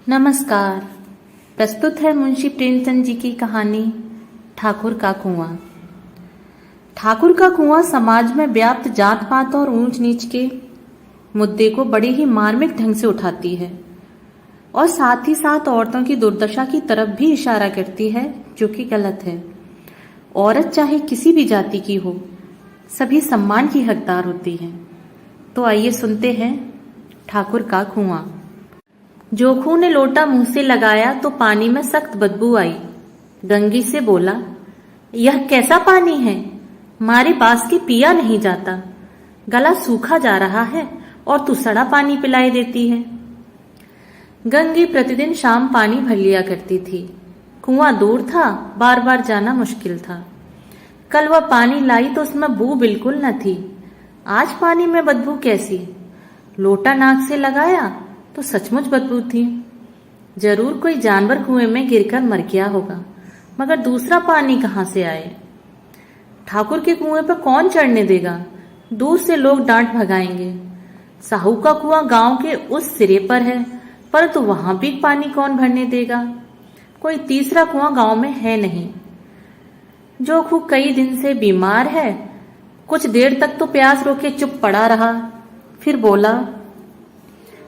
नमस्कार। प्रस्तुत है मुंशी प्रेमचंद जी की कहानी ठाकुर का कुआं। ठाकुर का कुआं समाज में व्याप्त जात पात और ऊंच नीच के मुद्दे को बड़े ही मार्मिक ढंग से उठाती है और साथ ही साथ औरतों की दुर्दशा की तरफ भी इशारा करती है, जो कि गलत है। औरत चाहे किसी भी जाति की हो, सभी सम्मान की हकदार होती है। तो आइए सुनते हैं ठाकुर का कुआं। जोखू ने लोटा मुंह से लगाया तो पानी में सख्त बदबू आई। गंगी से बोला, यह कैसा पानी है? मारे पास के पिया नहीं जाता। गला सूखा जा रहा है और तू सड़ा पानी पिलाई देती है। गंगी प्रतिदिन शाम पानी भर लिया करती थी। कुआं दूर था, बार बार जाना मुश्किल था। कल वह पानी लाई तो उसमें बू बिल्कुल न थी। आज पानी में बदबू कैसी? लोटा नाक से लगाया तो सचमुच बदबू थी। जरूर कोई जानवर कुएं में गिरकर मर गया होगा, मगर दूसरा पानी कहां से आए? ठाकुर के कुएं पर कौन चढ़ने देगा? दूर से लोग डांट भगाएंगे। साहू का कुआं गांव के उस सिरे पर है, परंतु वहां भी पानी कौन भरने देगा? कोई तीसरा कुआं गांव में है नहीं। जोखू कई दिन से बीमार है। कुछ देर तक तो प्यास रोके चुप पड़ा रहा, फिर बोला,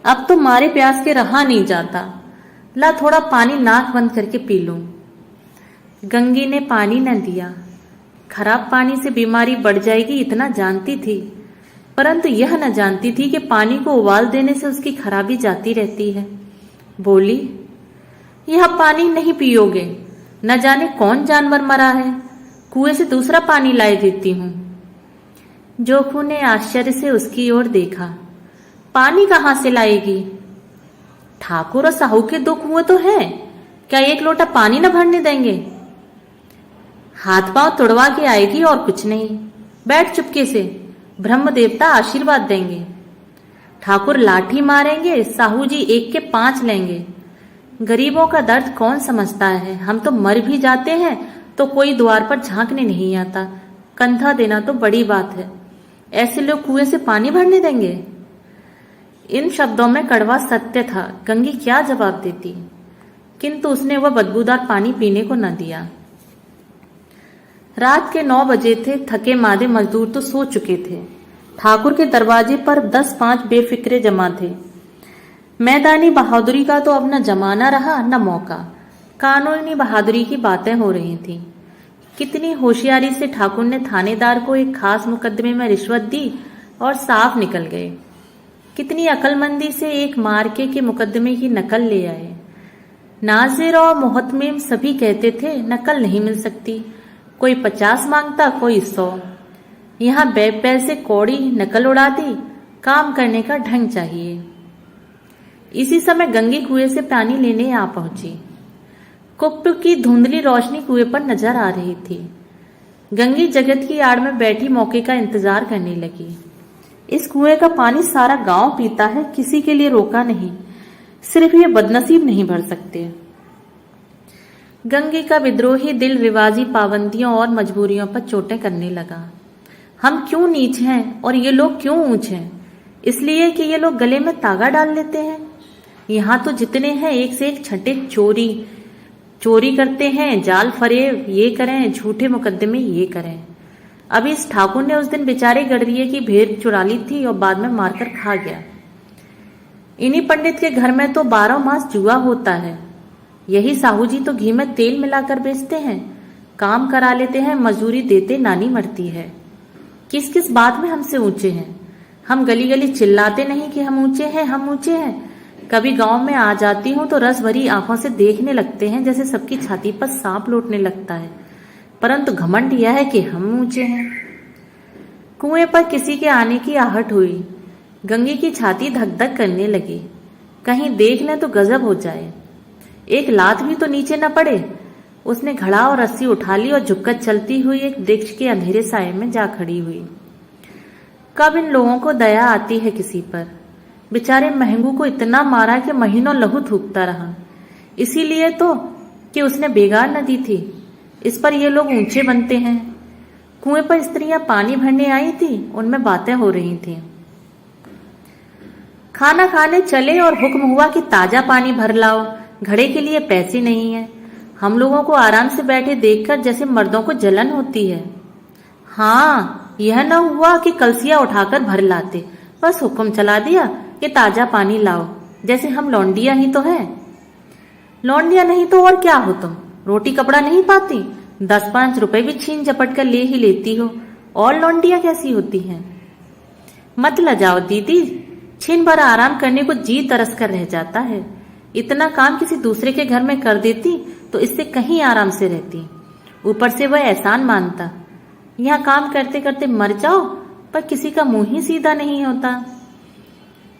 अब तो मारे प्यास के रहा नहीं जाता। ला थोड़ा पानी नाक बंद करके पी लूं। गंगी ने पानी न दिया। खराब पानी से बीमारी बढ़ जाएगी इतना जानती थी, परंतु यह न जानती थी कि पानी को उबाल देने से उसकी खराबी जाती रहती है। बोली, यह पानी नहीं पियोगे? न जाने कौन जानवर मरा है। कुएं से दूसरा पानी लाए देती हूं। जोखू ने आश्चर्य से उसकी ओर देखा। पानी कहां से लाएगी? ठाकुर और साहू के दो कुएं तो हैं, क्या एक लोटा पानी न भरने देंगे? हाथ पांव तुड़वा के आएगी और कुछ नहीं। बैठ चुपके से, ब्रह्म देवता आशीर्वाद देंगे। ठाकुर लाठी मारेंगे, साहू जी 1 के 5 लेंगे। गरीबों का दर्द कौन समझता है? हम तो मर भी जाते हैं तो कोई द्वार पर झांकने नहीं आता। कंधा देना तो बड़ी बात है। ऐसे लोग कुएं से पानी भरने देंगे? इन शब्दों में कड़वा सत्य था। गंगी क्या जवाब देती, किंतु उसने वह बदबूदार पानी पीने को न दिया। रात के 9 बजे थे। थके मादे मजदूर तो सो चुके थे। ठाकुर के दरवाजे पर 10-5 बेफिक्रे जमा थे। मैदानी बहादुरी का तो अब न जमाना रहा न मौका। कानूनी बहादुरी की बातें हो रही थी। कितनी होशियारी से ठाकुर ने थानेदार को एक खास मुकदमे में रिश्वत दी और साफ निकल गए। कितनी अकलमंदी से एक मार्के के मुकदमे की नकल ले आए। नाजिर और मोहतमीम सभी कहते थे नकल नहीं मिल सकती। कोई 50 मांगता, कोई 100। यहाँ पैसे कौड़ी नकल उड़ा दी। काम करने का ढंग चाहिए। इसी समय गंगी कुएं से पानी लेने आ पहुंची। कुप्प की धुंधली रोशनी कुएं पर नजर आ रही थी। गंगी जगत की आड़ में बैठी मौके का इंतजार करने लगी। इस कुएं का पानी सारा गांव पीता है, किसी के लिए रोका नहीं। सिर्फ ये बदनसीब नहीं भर सकते। गंगी का विद्रोही दिल रिवाजी पाबंदियों और मजबूरियों पर चोटें करने लगा। हम क्यों नीच हैं और ये लोग क्यों ऊंच हैं? इसलिए कि ये लोग गले में तागा डाल लेते हैं। यहाँ तो जितने हैं एक से एक छठे चोरी करते हैं, जाल फरेब ये करें, झूठे मुकदमे ये करें। अभी इस ठाकुर ने उस दिन बेचारे गडरिये की भेड़ चुरा ली थी और बाद में मारकर खा गया। इन्हीं पंडित के घर में तो 12 मास जुआ होता है। यही साहू जी तो घी में तेल मिलाकर बेचते हैं। काम करा लेते हैं, मजदूरी देते नानी मरती है। किस किस बात में हमसे ऊंचे हैं? हम गली गली चिल्लाते नहीं कि हम ऊंचे हैं, हम ऊंचे हैं। कभी गांव में आ जाती हूँ तो रस भरी आंखों से देखने लगते हैं, जैसे सबकी छाती पर सांप लौटने लगता है। परंतु घमंड यह है कि हम ऊंचे हैं। कुएं पर किसी के आने की आहट हुई। गंगी की छाती धक धक करने लगी। कहीं देख लें तो गजब हो जाए। एक लात भी तो नीचे न पड़े। उसने घड़ा और रस्सी उठा ली और झुककर चलती हुई एक वृक्ष के अंधेरे साये में जा खड़ी हुई। कब इन लोगों को दया आती है किसी पर? बेचारे महंगू को इतना मारा कि महीनों लहू थूकता रहा। इसीलिए तो कि उसने बेगार न दी थी। इस पर ये लोग ऊंचे बनते हैं। कुएं पर स्त्रियां पानी भरने आई थी, उनमें बातें हो रही थी। खाना खाने चले और हुक्म हुआ कि ताजा पानी भर लाओ, घड़े के लिए पैसे नहीं है। हम लोगों को आराम से बैठे देखकर जैसे मर्दों को जलन होती है। हाँ, यह न हुआ कि कलसिया उठाकर भर लाते, बस हुक्म चला दिया कि ताजा पानी लाओ, जैसे हम लौंडिया ही तो है। लौंडिया नहीं तो और क्या हो तुम? रोटी कपड़ा नहीं पाती, 10-5 रुपए भी छीन झपट कर ले ही लेती हो, और लौंडिया कैसी होती हैं? मत लजाओ दीदी, छिन भर आराम करने को जी तरस कर रह जाता है। इतना काम किसी दूसरे के घर में कर देती तो इससे कहीं आराम से रहती। ऊपर से वह एहसान मानता। यहाँ काम करते करते मर जाओ, पर किसी का मुंह ही सीधा नहीं होता।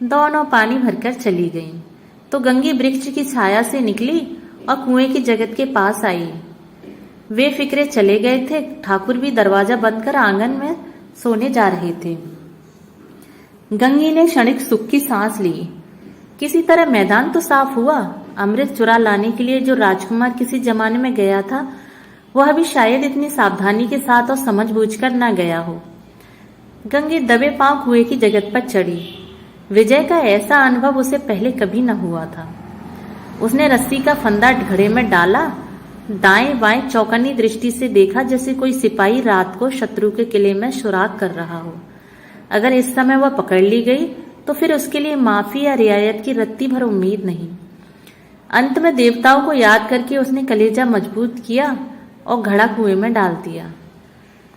दोनों पानी भरकर चली गईं, तो गंगी वृक्ष की छाया से निकली और कुएं की जगत के पास आई। वे फिक्रे चले गए थे। ठाकुर भी दरवाजा बंद कर आंगन में सोने जा रहे थे। गंगी ने क्षणिक सुख की सांस ली। किसी तरह मैदान तो साफ हुआ। अमृत चुरा लाने के लिए जो राजकुमार किसी जमाने में गया था, वह भी शायद इतनी सावधानी के साथ और समझबूझकर न गया हो। गंगी दबे पांव कुएं की जगत पर चढ़ी। विजय का ऐसा अनुभव उसे पहले कभी न हुआ था। उसने रस्सी का फंदा घड़े में डाला, दाएं बाएं चौकन्नी दृष्टि से देखा, जैसे कोई सिपाही रात को शत्रु के किले में सुराग कर रहा हो। अगर इस समय वह पकड़ ली गई तो फिर उसके लिए माफी या रियायत की रत्ती भर उम्मीद नहीं। अंत में देवताओं को याद करके उसने कलेजा मजबूत किया और घड़ा कुएं में डाल दिया।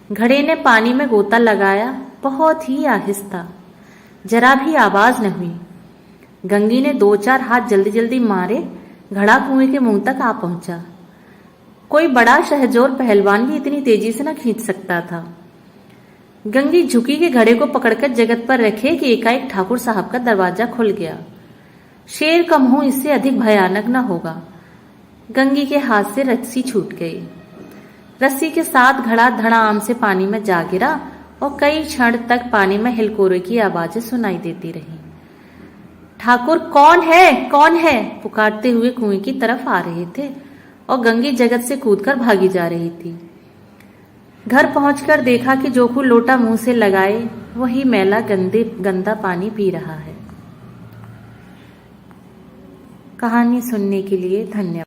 घड़े ने पानी में गोता लगाया, बहुत ही आहिस्ता, जरा भी आवाज न हुई। गंगी ने 2-4 हाथ जल्दी जल्दी मारे, घड़ा कुएं के मुंह तक आ पहुंचा। कोई बड़ा शहजोर पहलवान भी इतनी तेजी से न खींच सकता था। गंगी झुकी के घड़े को पकड़कर जगत पर रखे कि एकाएक ठाकुर साहब का दरवाजा खुल गया। शेर का मुंह इससे अधिक भयानक न होगा। गंगी के हाथ से रस्सी छूट गई। रस्सी के साथ घड़ा धड़ाम से पानी में जा गिरा और कई क्षण तक पानी में हिलकोरे की आवाजें सुनाई देती रही। ठाकुर कौन है, कौन है? पुकारते हुए कुएं की तरफ आ रहे थे और गंगी जगत से कूदकर भागी जा रही थी। घर पहुंचकर देखा कि जोखू लोटा मुंह से लगाए वही मैला गंदा पानी पी रहा है। कहानी सुनने के लिए धन्यवाद।